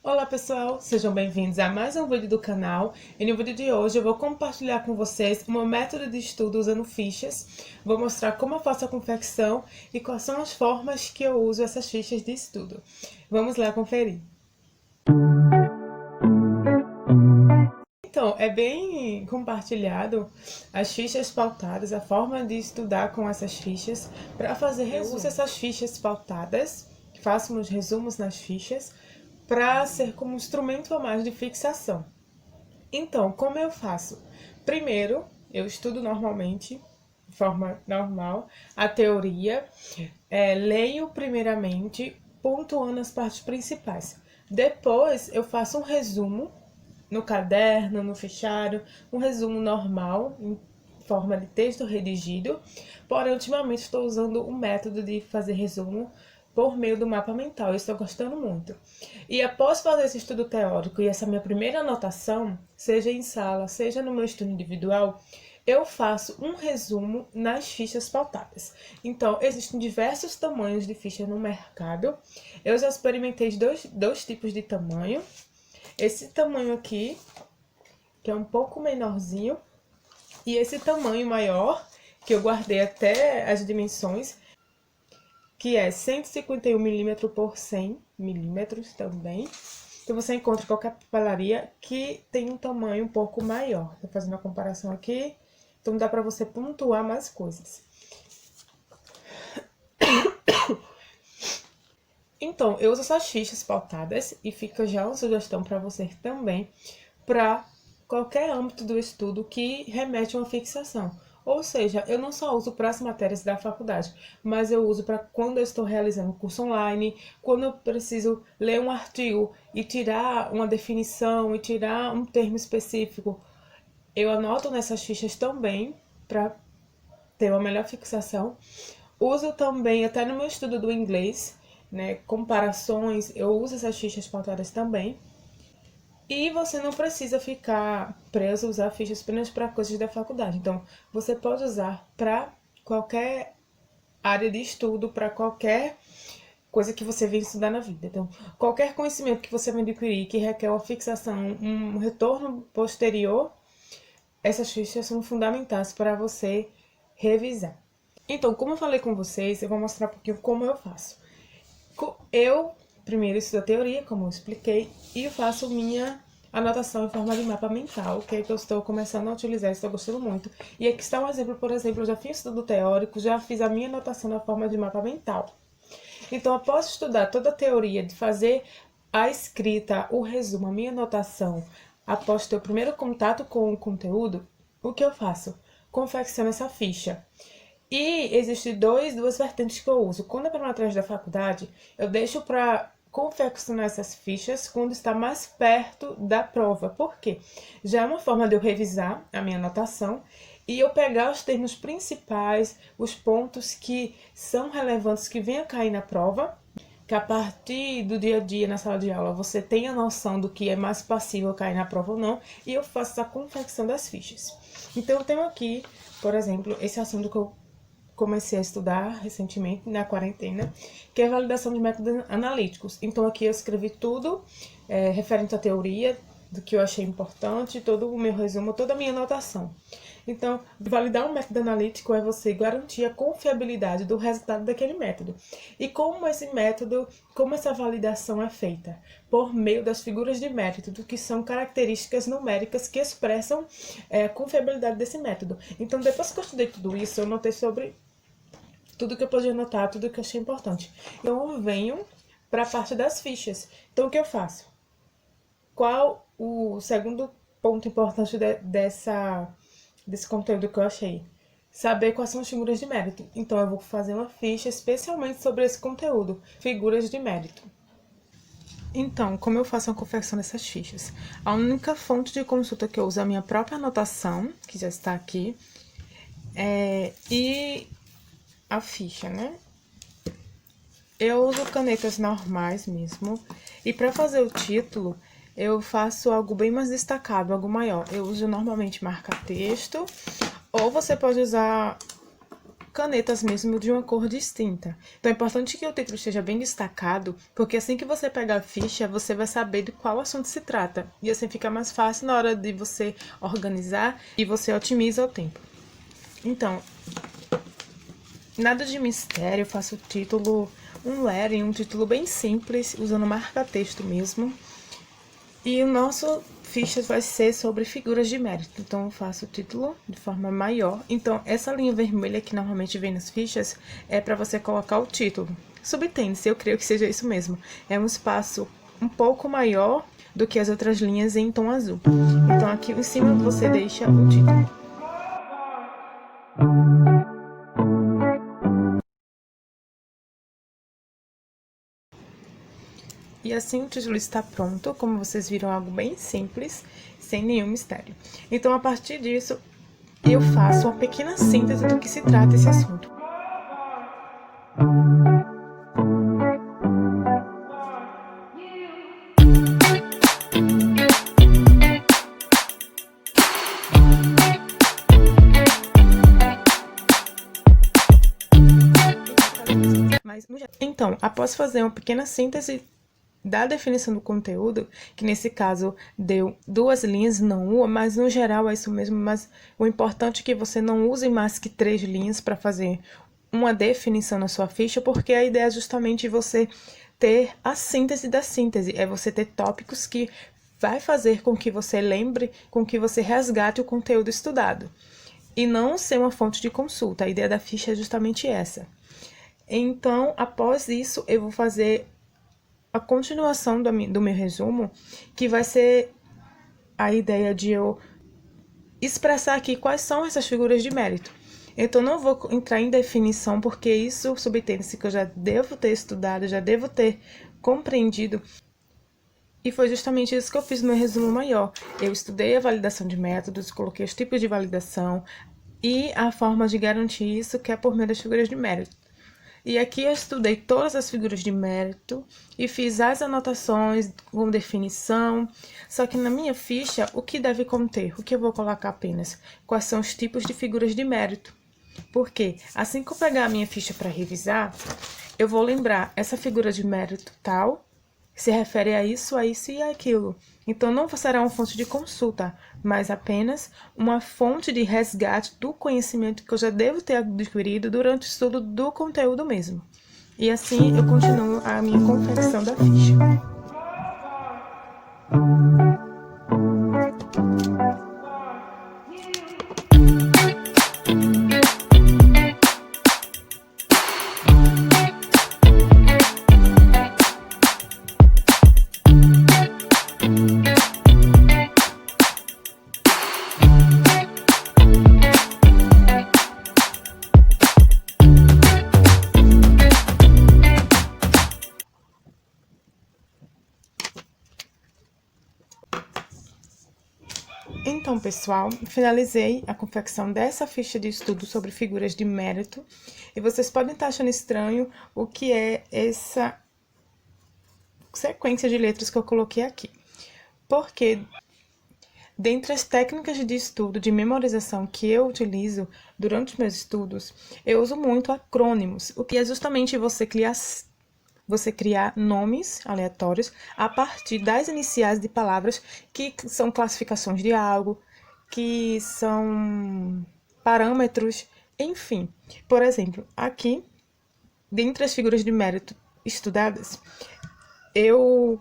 Olá pessoal, sejam bem-vindos a mais um vídeo do canal. E no vídeo de hoje eu vou compartilhar com vocês um método de estudo usando fichas. Vou mostrar como eu faço a confecção e quais são as formas que eu uso essas fichas de estudo. Vamos lá conferir. Então, é bem compartilhado as fichas pautadas, a forma de estudar com essas fichas. Para fazer resumo, eu uso essas fichas pautadas, faço meus resumos nas fichas, para ser como um instrumento a mais de fixação. Então, como eu faço? Primeiro, eu estudo normalmente, de forma normal, a teoria, leio primeiramente, pontuando as partes principais. Depois, eu faço um resumo no caderno, no fichário, um resumo normal, em forma de texto redigido, porém, ultimamente estou usando o método de fazer resumo por meio do mapa mental, eu estou gostando muito. E após fazer esse estudo teórico e essa minha primeira anotação, seja em sala, seja no meu estudo individual, eu faço um resumo nas fichas pautadas. Então, existem diversos tamanhos de ficha no mercado. Eu já experimentei dois tipos de tamanho. Esse tamanho aqui, que é um pouco menorzinho, e esse tamanho maior, que eu guardei até as dimensões, que é 151 milímetros por 100 milímetros também. Então, você encontra em qualquer papelaria que tem um tamanho um pouco maior. Tô fazendo a comparação aqui, então dá para você pontuar mais coisas. Então, eu uso essas fichas pautadas e fica já uma sugestão para você também, para qualquer âmbito do estudo que remete a uma fixação. Ou seja, eu não só uso para as matérias da faculdade, mas eu uso para quando eu estou realizando um curso online, quando eu preciso ler um artigo e tirar uma definição e tirar um termo específico. Eu anoto nessas fichas também para ter uma melhor fixação. Uso também até no meu estudo do inglês, né, comparações, eu uso essas fichas pautadas também. E você não precisa ficar preso a usar fichas apenas para coisas da faculdade. Então, você pode usar para qualquer área de estudo, para qualquer coisa que você venha estudar na vida. Então, qualquer conhecimento que você venha adquirir que requer uma fixação, um retorno posterior, essas fichas são fundamentais para você revisar. Então, como eu falei com vocês, eu vou mostrar um pouquinho como eu faço. Eu primeiro estudo a teoria, como eu expliquei, e eu faço minha anotação em forma de mapa mental, que é que eu estou começando a utilizar, estou gostando muito. E aqui está um exemplo, por exemplo, eu já fiz estudo teórico, já fiz a minha anotação na forma de mapa mental. Então, após estudar toda a teoria, de fazer a escrita, o resumo, a minha anotação, após ter o primeiro contato com o conteúdo, o que eu faço? Confecciono essa ficha. E existem duas vertentes que eu uso. Quando é para atrás da faculdade, eu deixo para confeccionar essas fichas quando está mais perto da prova. Por quê? Já é uma forma de eu revisar a minha anotação e eu pegar os termos principais, os pontos que são relevantes, que venham a cair na prova, que a partir do dia a dia na sala de aula você tenha noção do que é mais passível cair na prova ou não, e eu faço a confecção das fichas. Então eu tenho aqui, por exemplo, esse assunto que eu comecei a estudar recentemente, na quarentena, que é a validação de métodos analíticos. Então, aqui eu escrevi tudo referente à teoria, do que eu achei importante, todo o meu resumo, toda a minha anotação. Então, validar um método analítico é você garantir a confiabilidade do resultado daquele método. E como esse método, como essa validação é feita? Por meio das figuras de método, que são características numéricas que expressam a confiabilidade desse método. Então, depois que eu estudei tudo isso, eu notei sobre tudo que eu podia anotar, tudo que eu achei importante. Então, eu venho para a parte das fichas. Então, o que eu faço? Qual o segundo ponto importante desse conteúdo que eu achei? Saber quais são as figuras de mérito. Então, eu vou fazer uma ficha especialmente sobre esse conteúdo, figuras de mérito. Então, como eu faço a confecção dessas fichas? A única fonte de consulta que eu uso é a minha própria anotação, que já está aqui, e a ficha, né? Eu uso canetas normais mesmo. E para fazer o título, eu faço algo bem mais destacado, algo maior. Eu uso normalmente marca-texto, ou você pode usar canetas mesmo de uma cor distinta. Então é importante que o título esteja bem destacado, porque assim que você pegar a ficha, você vai saber de qual assunto se trata. E assim fica mais fácil na hora de você organizar e você otimiza o tempo. Então, nada de mistério, eu faço o título, um lettering, um título bem simples, usando marca-texto mesmo. E o nosso ficha vai ser sobre figuras de mérito. Então, eu faço o título de forma maior. Então, essa linha vermelha que normalmente vem nas fichas é para você colocar o título. Subtende-se, eu creio que seja isso mesmo. É um espaço um pouco maior do que as outras linhas em tom azul. Então, aqui em cima você deixa o título. E assim o título está pronto, como vocês viram, algo bem simples, sem nenhum mistério. Então, a partir disso, eu faço uma pequena síntese do que se trata esse assunto. Então, após fazer uma pequena síntese da definição do conteúdo, que nesse caso deu 2 linhas, não uma, mas no geral é isso mesmo, mas o importante é que você não use mais que 3 linhas para fazer uma definição na sua ficha, porque a ideia é justamente você ter a síntese da síntese, é você ter tópicos que vai fazer com que você lembre, com que você resgate o conteúdo estudado, e não ser uma fonte de consulta. A ideia da ficha é justamente essa. Então, após isso, eu vou fazer a continuação do meu resumo, que vai ser a ideia de eu expressar aqui quais são essas figuras de mérito. Então, não vou entrar em definição, porque isso subtende-se que eu já devo ter estudado, já devo ter compreendido. E foi justamente isso que eu fiz no meu resumo maior. Eu estudei a validação de métodos, coloquei os tipos de validação e a forma de garantir isso, que é por meio das figuras de mérito. E aqui eu estudei todas as figuras de mérito e fiz as anotações com definição. Só que na minha ficha, o que deve conter? O que eu vou colocar apenas? Quais são os tipos de figuras de mérito? Porque assim que eu pegar a minha ficha para revisar, eu vou lembrar essa figura de mérito tal, se refere a isso e aquilo. Então, não será uma fonte de consulta, mas apenas uma fonte de resgate do conhecimento que eu já devo ter adquirido durante o estudo do conteúdo mesmo. E assim eu continuo a minha confecção da ficha. Então, pessoal, finalizei a confecção dessa ficha de estudo sobre figuras de mérito. E vocês podem estar achando estranho o que é essa sequência de letras que eu coloquei aqui. Porque, dentre as técnicas de estudo, de memorização que eu utilizo durante os meus estudos, eu uso muito acrônimos, o que é justamente você criar nomes aleatórios a partir das iniciais de palavras que são classificações de algo, que são parâmetros, enfim. Por exemplo, aqui, dentre as figuras de mérito estudadas, eu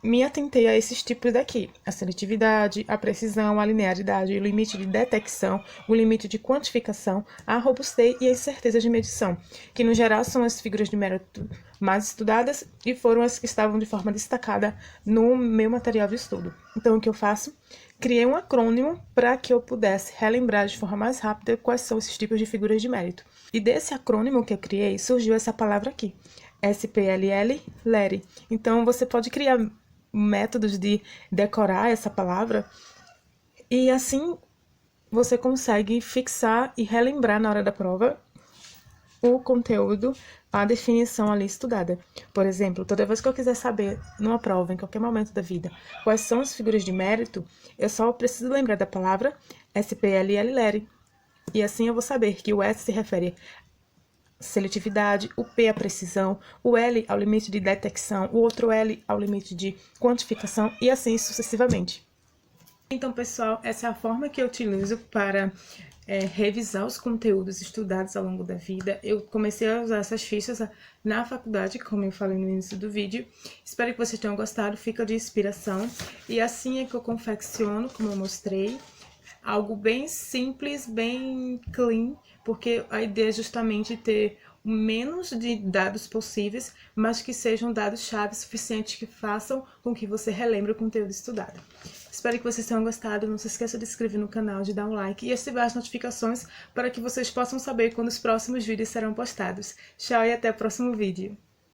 me atentei a esses tipos daqui: a seletividade, a precisão, a linearidade, o limite de detecção, o limite de quantificação, a robustez e a incerteza de medição, que no geral são as figuras de mérito mais estudadas e foram as que estavam de forma destacada no meu material de estudo. Então, o que eu faço? Criei um acrônimo para que eu pudesse relembrar de forma mais rápida quais são esses tipos de figuras de mérito. E desse acrônimo que eu criei, surgiu essa palavra aqui, SPLL, LERI. Então, você pode criar métodos de decorar essa palavra e assim você consegue fixar e relembrar na hora da prova o conteúdo, a definição ali estudada. Por exemplo, toda vez que eu quiser saber numa prova, em qualquer momento da vida, quais são as figuras de mérito, eu só preciso lembrar da palavra SPLL-LERI. E assim eu vou saber que o S se refere à seletividade, o P à precisão, o L ao limite de detecção, o outro L ao limite de quantificação e assim sucessivamente. Então, pessoal, essa é a forma que eu utilizo para revisar os conteúdos estudados ao longo da vida. Eu comecei a usar essas fichas na faculdade, como eu falei no início do vídeo. Espero que vocês tenham gostado, fica de inspiração. E assim é que eu confecciono, como eu mostrei, algo bem simples, bem clean, porque a ideia é justamente ter o menos de dados possíveis, mas que sejam dados-chave suficientes que façam com que você relembre o conteúdo estudado. Espero que vocês tenham gostado, não se esqueça de se inscrever no canal, de dar um like e ativar as notificações para que vocês possam saber quando os próximos vídeos serão postados. Tchau e até o próximo vídeo!